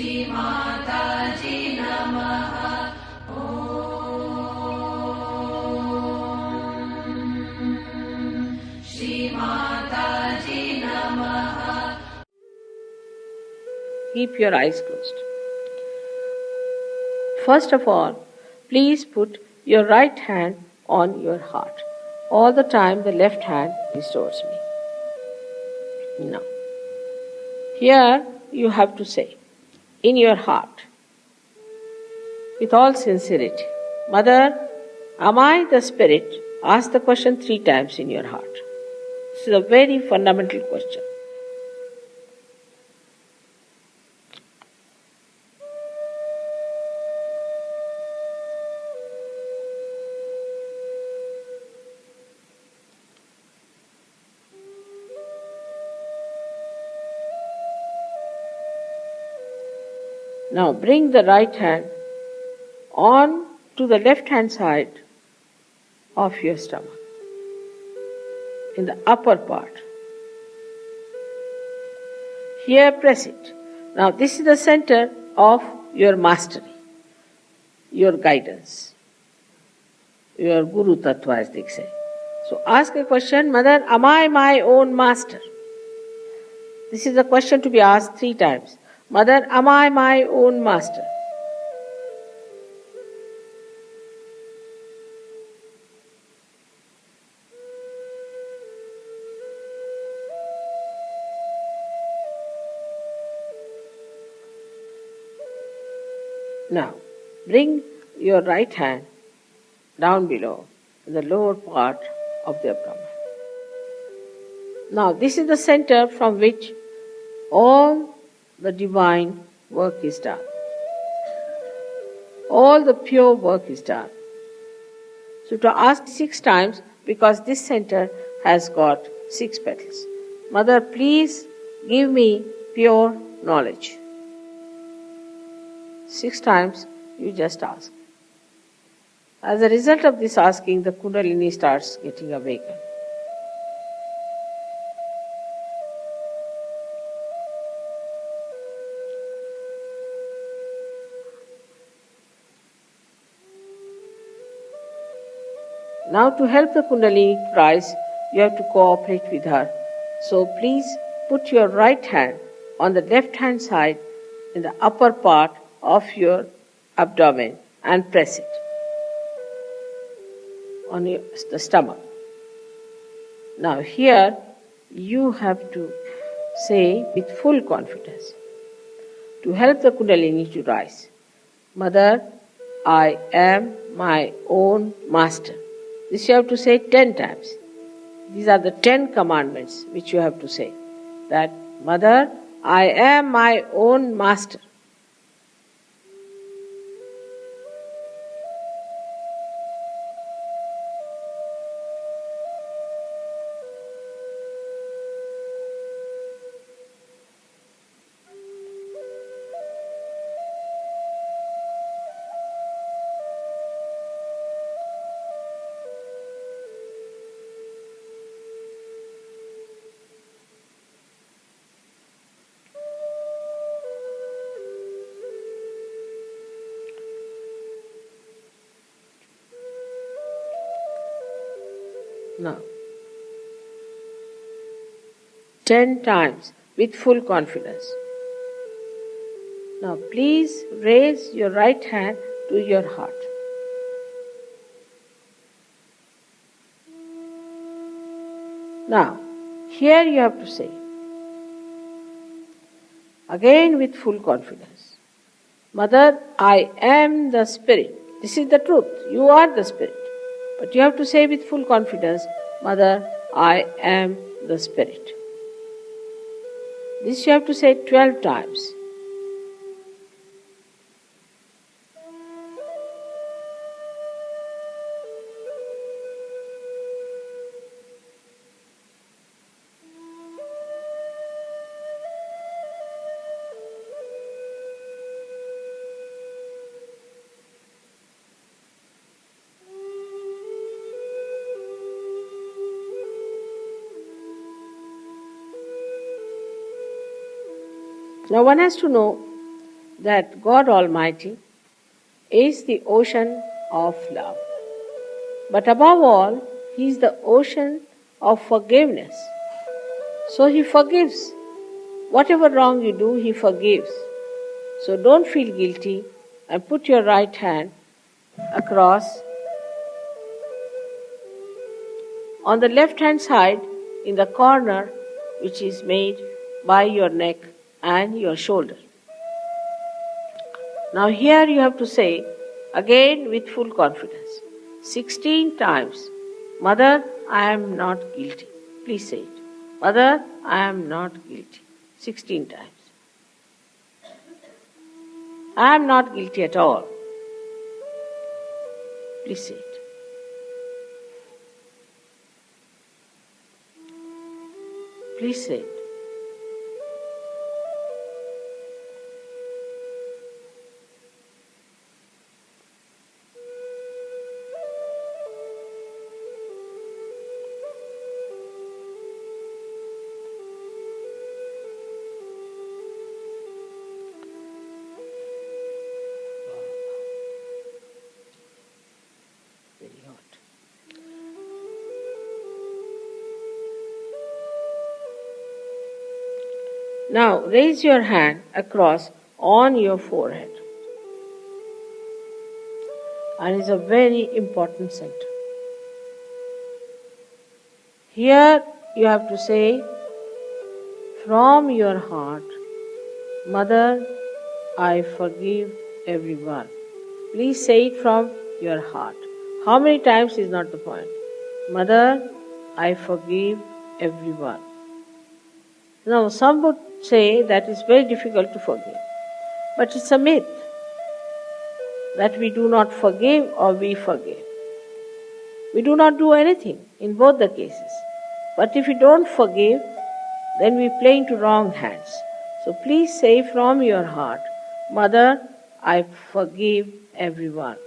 Shri Mataji Namaha. Shri Mataji Namaha. Keep your eyes closed. First of all, please put your right hand on your heart. All the time the left hand is towards me. Now, here you have to say, in your heart, with all sincerity, Mother, am I the spirit? Ask the question 3 times in your heart. This is a very fundamental question. Now bring the right hand on to the left hand side of your stomach, in the upper part. Here press it. Now this is the center of your mastery, your guidance, your Guru Tattva as they say. So ask a question, Mother, am I my own master? This is a question to be asked 3 times. Mother, am I my own master? Now, bring your right hand down below, in the lower part of the abdomen. Now, this is the center from which all the divine work is done. All the pure work is done. So to ask 6 times, because this center has got 6 petals. Mother, please give me pure knowledge. 6 times you just ask. As a result of this asking, the Kundalini starts getting awakened. Now to help the Kundalini to rise, you have to cooperate with her. So please put your right hand on the left hand side in the upper part of your abdomen and press it on the stomach. Now here you have to say with full confidence, to help the Kundalini to rise, Mother, I am my own master. This you have to say 10 times. These are the 10 commandments which you have to say. That, Mother, I am my own master. Now, 10 times with full confidence. Now please raise your right hand to your heart. Now, here you have to say, again with full confidence, Mother, I am the Spirit. This is the truth. You are the Spirit. But you have to say with full confidence, Mother, I am the Spirit. This you have to say 12 times. Now one has to know that God Almighty is the ocean of love. But above all, He is the ocean of forgiveness. So He forgives. Whatever wrong you do, He forgives. So don't feel guilty and put your right hand across. On the left hand side, in the corner which is made by your neck and your shoulder. Now here you have to say, again with full confidence, 16 times, Mother, I am not guilty. Please say it. Mother, I am not guilty. 16 times. I am not guilty at all. Please say it. Please say it. Very hot. Now raise your hand across on your forehead. And it's a very important center. Here you have to say from your heart, Mother, I forgive everyone. Please say it from your heart. How many times is not the point. Mother, I forgive everyone. Now some would say that it's very difficult to forgive. But it's a myth that we do not forgive or we forgive. We do not do anything in both the cases. But if we don't forgive, then we play into wrong hands. So please say from your heart, Mother, I forgive everyone.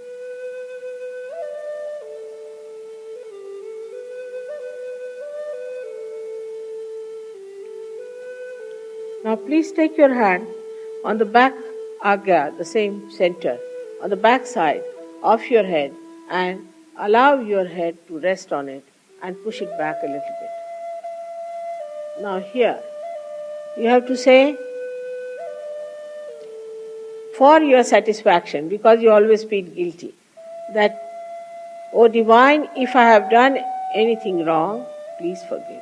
Now please take your hand on the back agya, the same center, on the back side of your head and allow your head to rest on it and push it back a little bit. Now here, you have to say, for your satisfaction, because you always feel guilty, that, O Divine, if I have done anything wrong, please forgive me.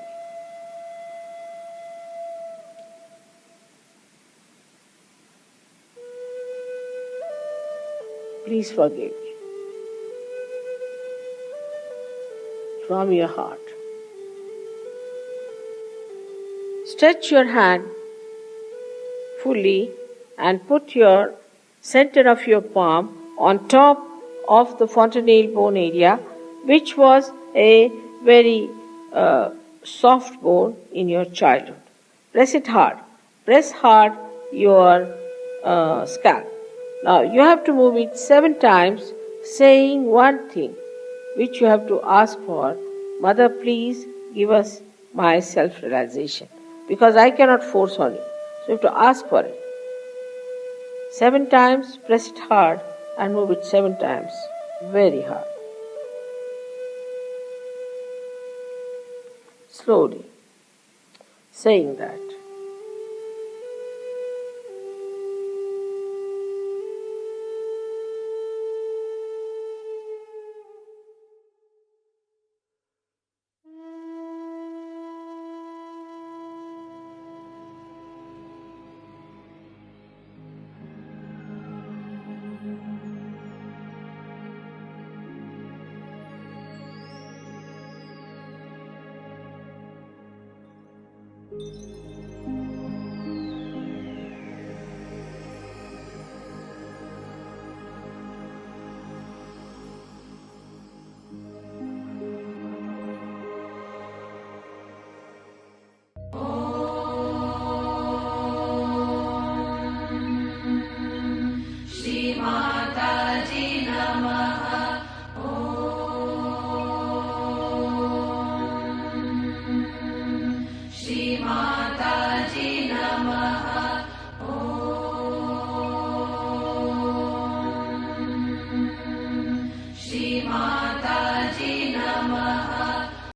Please forgive me. From your heart. Stretch your hand fully and put your center of your palm on top of the fontanelle bone area, which was a very soft bone in your childhood. Press it hard. Press hard your scalp. Now you have to move it 7 times, saying one thing, which you have to ask for. Mother, please give us my self-realization. Because I cannot force on you. So you have to ask for it. 7 times, press it hard and move it 7 times. Very hard. Slowly. Saying that.